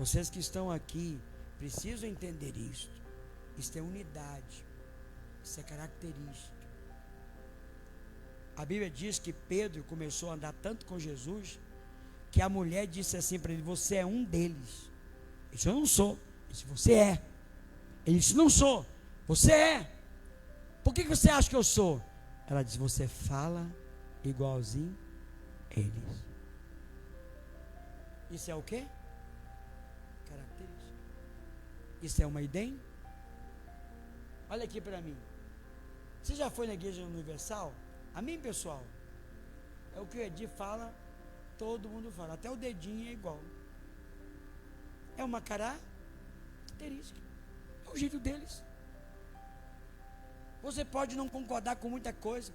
[SPEAKER 3] Vocês que estão aqui precisam entender isto. Isto é unidade. Isso é característica. A Bíblia diz que Pedro começou a andar tanto com Jesus, que a mulher disse assim para ele: você é um deles. Ele disse: eu não sou. Ele disse: você é. Ele disse: não sou. Você é. Por que você acha que eu sou? Ela disse: você fala igualzinho eles. Isso é o quê? Característica. Isso é uma ideia? Olha aqui para mim. Você já foi na Igreja Universal? A mim, pessoal, é o que o Edir fala, todo mundo fala. Até o dedinho é igual. É uma característica. É o jeito deles. Você pode não concordar com muita coisa,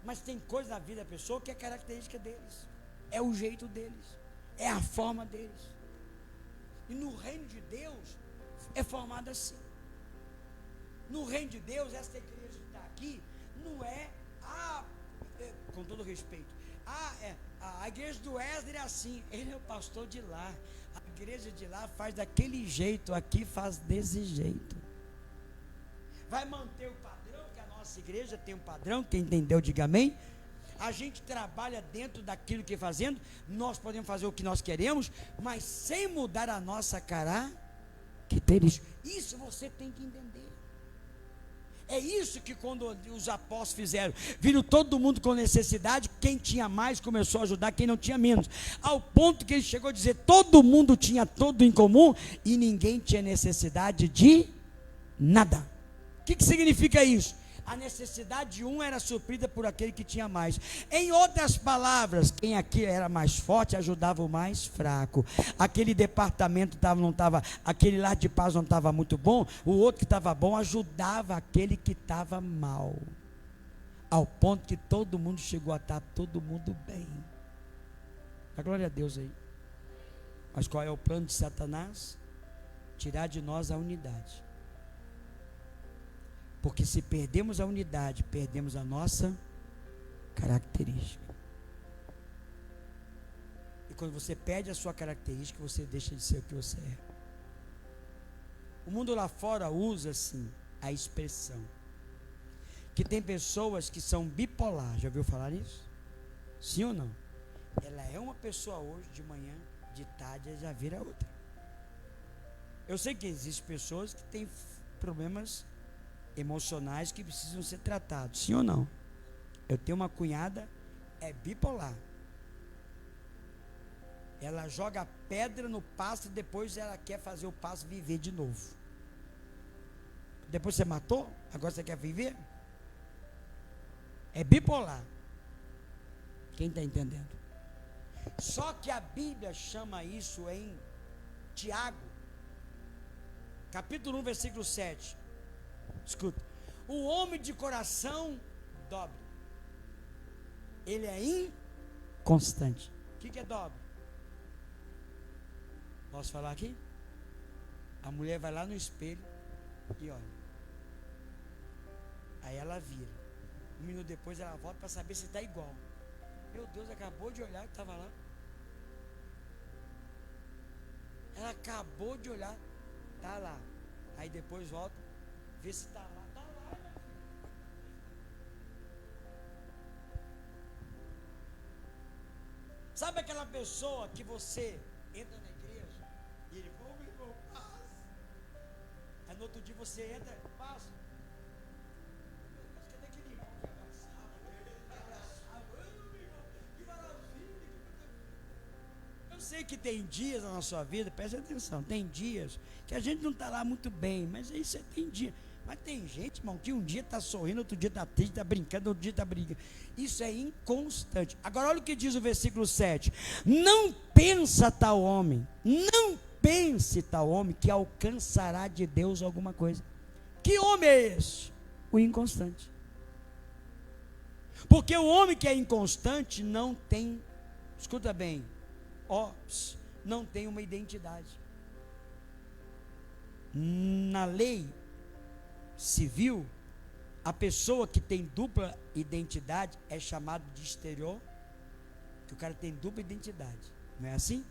[SPEAKER 3] mas tem coisa na vida da pessoa que é característica deles. É o jeito deles. É a forma deles. E no reino de Deus é formado assim. No reino de Deus, essa igreja que está aqui não é com todo respeito, a igreja do Wesley é assim, ele é o pastor de lá, a igreja de lá faz daquele jeito, aqui faz desse jeito. Vai manter o padrão, que a nossa igreja tem um padrão, quem entendeu diga amém. A gente trabalha dentro daquilo que fazendo, nós podemos fazer o que nós queremos, mas sem mudar a nossa característica. Isso você tem que entender. É isso que quando os apóstolos fizeram, viram todo mundo com necessidade, quem tinha mais começou a ajudar, quem não tinha menos, ao ponto que ele chegou a dizer, todo mundo tinha tudo em comum, e ninguém tinha necessidade de nada. O que significa isso? A necessidade de um era suprida por aquele que tinha mais. Em outras palavras, quem aqui era mais forte ajudava o mais fraco. Aquele departamento não estava, aquele lar de paz não estava muito bom, o outro que estava bom ajudava aquele que estava mal. Ao ponto que todo mundo chegou a estar todo mundo bem. A glória a Deus aí. Mas qual é o plano de Satanás? Tirar de nós a unidade. Porque se perdemos a unidade, perdemos a nossa característica. E quando você perde a sua característica, você deixa de ser o que você é. O mundo lá fora usa assim a expressão que tem pessoas que são bipolar. Já ouviu falar nisso? Sim ou não? Ela é uma pessoa hoje, de manhã, de tarde já vira outra. Eu sei que existem pessoas que têm problemas emocionais que precisam ser tratados, sim ou não? Eu tenho uma cunhada, é bipolar. Ela joga pedra no pasto e depois ela quer fazer o pasto viver de novo. Depois você matou, agora você quer viver? É bipolar. Quem está entendendo? Só que a Bíblia chama isso em Tiago, capítulo 1, versículo 7. Escuta, o homem de coração dobre, ele é inconstante. O que é dobre? Posso falar aqui? A mulher vai lá no espelho e olha, aí ela vira, um minuto depois ela volta para saber se está igual. Meu Deus, acabou de olhar que estava lá. Ela acabou de olhar, está lá. Aí depois volta, vê se está lá. Está lá, né? Sabe aquela pessoa que você entra na igreja e ele, meu irmão, paz. Aí no outro dia você entra, paz. Cadê aquele irmão que abraçava? Meu irmão, que maravilha. Eu sei que tem dias na nossa vida, preste atenção, tem dias que a gente não está lá muito bem, mas aí você tem dia. Mas tem gente, irmão, que um dia está sorrindo, outro dia está triste, está brincando, outro dia está brigando. Isso é inconstante. Agora olha o que diz o versículo 7. Não pensa tal homem, não pense tal homem que alcançará de Deus alguma coisa. Que homem é esse? O inconstante. Porque o homem que é inconstante não tem, escuta bem, não tem uma identidade. Na lei civil, a pessoa que tem dupla identidade é chamado de exterior, que o cara tem dupla identidade, não é assim?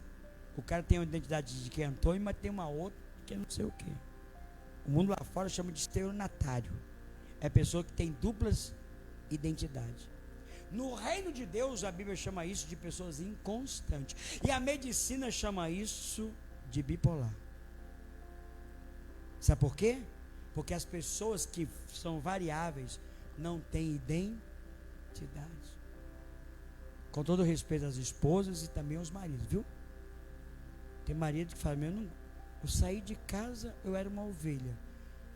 [SPEAKER 3] O cara tem uma identidade de que é Antônio, mas tem uma outra que é não sei o quê. O mundo lá fora chama de estelionatário. É pessoa que tem duplas identidades. No reino de Deus, a Bíblia chama isso de pessoas inconstantes. E a medicina chama isso de bipolar. Sabe por quê? Porque as pessoas que são variáveis não têm identidade. Com todo respeito às esposas e também aos maridos, viu? Tem marido que fala, eu saí de casa, eu era uma ovelha.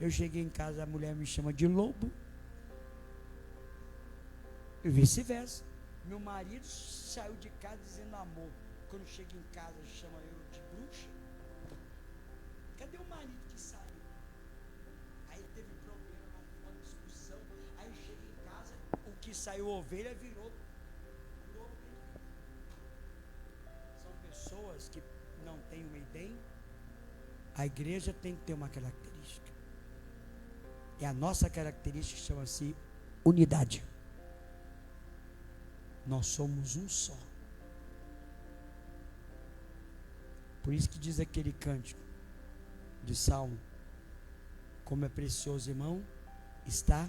[SPEAKER 3] Eu cheguei em casa, a mulher me chama de lobo. E vice-versa. Meu marido saiu de casa dizendo amor. Quando chega em casa, chama eu de bruxa. Cadê o marido que saiu? Aí teve problema, uma discussão. Aí chega em casa, o que saiu ovelha virou lobo. São pessoas que não têm uma ideia. A igreja tem que ter uma característica. E a nossa característica chama-se unidade. Nós somos um só. Por isso que diz aquele cântico de Salmo: como é precioso, irmão, estar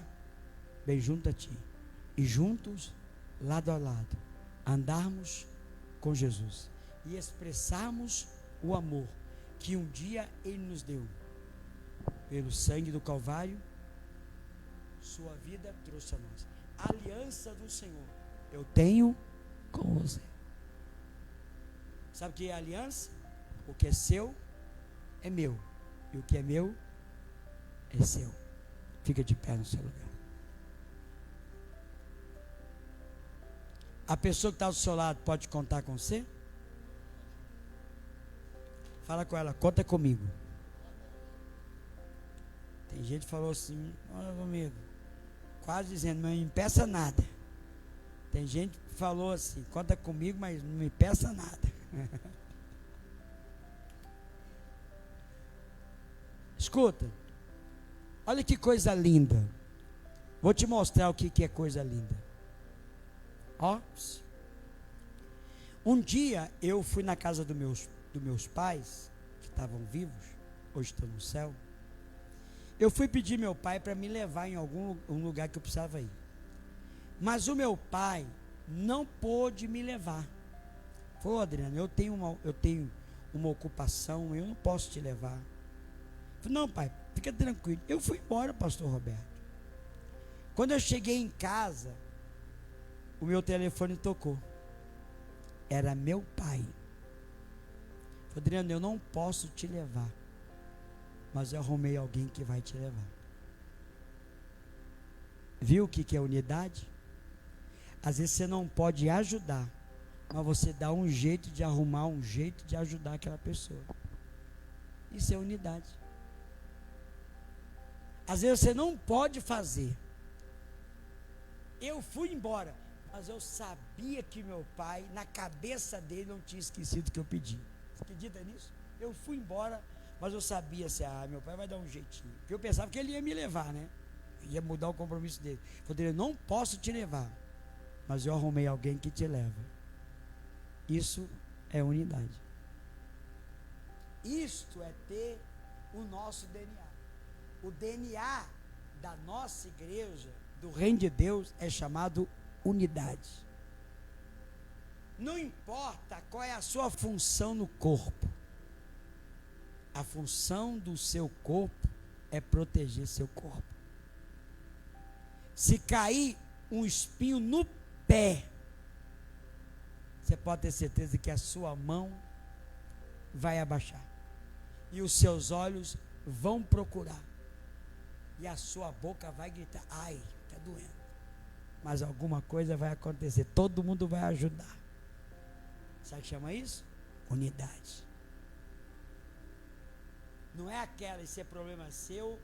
[SPEAKER 3] bem junto a ti, e juntos, lado a lado, andarmos com Jesus e expressarmos o amor que um dia Ele nos deu. Pelo sangue do Calvário, sua vida trouxe a nós. A aliança do Senhor eu tenho com você. Sabe o que é aliança? O que é seu é meu, e o que é meu é seu. Fica de pé no seu lugar. A pessoa que está do seu lado pode contar com você? Fala com ela, conta comigo. Tem gente que falou assim, olha comigo, quase dizendo, não me peça nada. Tem gente que falou assim, conta comigo, mas não me peça nada. Escuta, olha que coisa linda. Vou te mostrar o que é coisa linda. Ó, um dia eu fui na casa dos meus pais, que estavam vivos, hoje estão no céu. Eu fui pedir meu pai para me levar em algum lugar que eu precisava ir. Mas o meu pai não pôde me levar. Falou, Adriano, eu tenho uma ocupação, eu não posso te levar. Falei, não, pai, fica tranquilo. Eu fui embora, pastor Roberto. Quando eu cheguei em casa, o meu telefone tocou. Era meu pai. Falei, Adriano, eu não posso te levar, mas eu arrumei alguém que vai te levar. Viu o que é unidade? Às vezes você não pode ajudar, mas você dá um jeito de arrumar um jeito de ajudar aquela pessoa. Isso é unidade. Às vezes você não pode fazer. Eu fui embora, mas eu sabia que meu pai, na cabeça dele, não tinha esquecido o que eu pedi. Você acredita nisso? Eu fui embora, mas eu sabia assim, meu pai vai dar um jeitinho. Porque eu pensava que ele ia me levar, né? Ia mudar o compromisso dele. Eu falei, eu não posso te levar, mas eu arrumei alguém que te leva. Isso é unidade. Isto é ter o nosso DNA. O DNA da nossa igreja, do reino de Deus, é chamado unidade. Não importa qual é a sua função no corpo. A função do seu corpo é proteger seu corpo. Se cair um espinho no pé, você pode ter certeza que a sua mão vai abaixar e os seus olhos vão procurar e a sua boca vai gritar, ai, está doendo, mas alguma coisa vai acontecer, todo mundo vai ajudar. Sabe o que chama isso? Unidade. Não é aquela, esse é problema seu,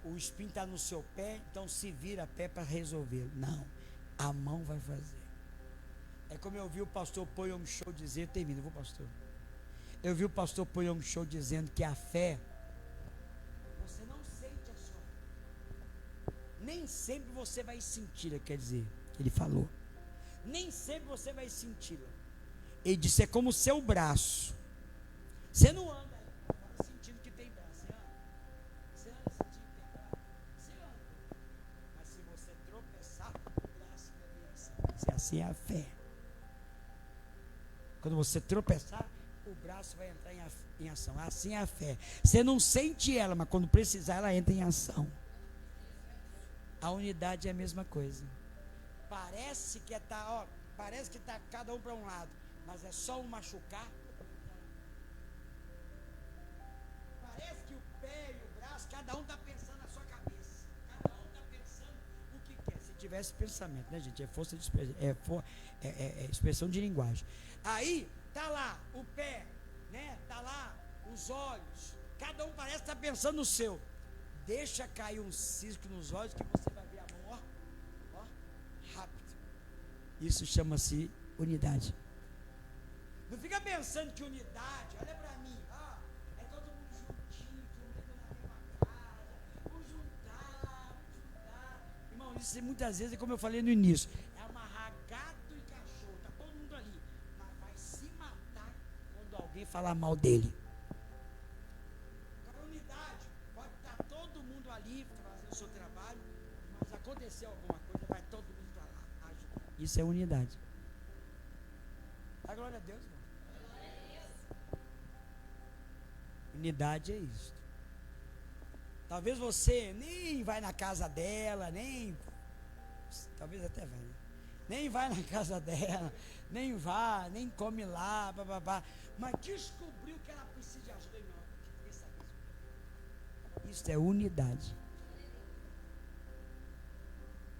[SPEAKER 3] o espinho está no seu pé, então se vira a pé para resolver. Não, a mão vai fazer. É como eu vi o pastor Poyong Show dizer, termina, viu, pastor? Eu vi o pastor Poyong Show dizendo que a fé, você não sente a sua fé. Nem sempre você vai senti-la, quer dizer, ele falou. Nem sempre você vai senti-la. Ele disse, é como o seu braço. Você não anda aí, sentindo que tem braço. Você anda sentindo que tem braço? Você anda. Mas se você tropeçar, o braço vai vir assim. Se assim é a fé. Quando você tropeçar, o braço vai entrar em ação. Assim é a fé. Você não sente ela, mas quando precisar, ela entra em ação. A unidade é a mesma coisa. Parece que está cada um para um lado, mas é só um machucar. Parece que o pé e o braço, cada um está pensando na sua cabeça. Cada um está pensando o que quer. Se tivesse pensamento, né, gente? É força de expressão, é expressão de linguagem. Aí tá lá o pé, né? Tá lá os olhos. Cada um parece estar pensando no seu. Deixa cair um cisco nos olhos que você vai ver a mão, ó, rápido. Isso chama-se unidade. Não fica pensando que unidade, olha para mim, é todo mundo juntinho, dormindo na mesma casa, vamos juntar. Irmão, isso muitas vezes, como eu falei no início, é amarrar gato e cachorro, tá todo mundo ali, mas vai se matar quando alguém falar mal dele. O seu trabalho, mas aconteceu alguma coisa, vai todo mundo para lá ajudar. Isso é unidade. A glória a Deus, irmão. Unidade é isso. Talvez você nem vai na casa dela, talvez até vai, né? Nem vai na casa dela, nem come lá, mas descobriu que ela precisa de ajuda, irmão. Isso é unidade.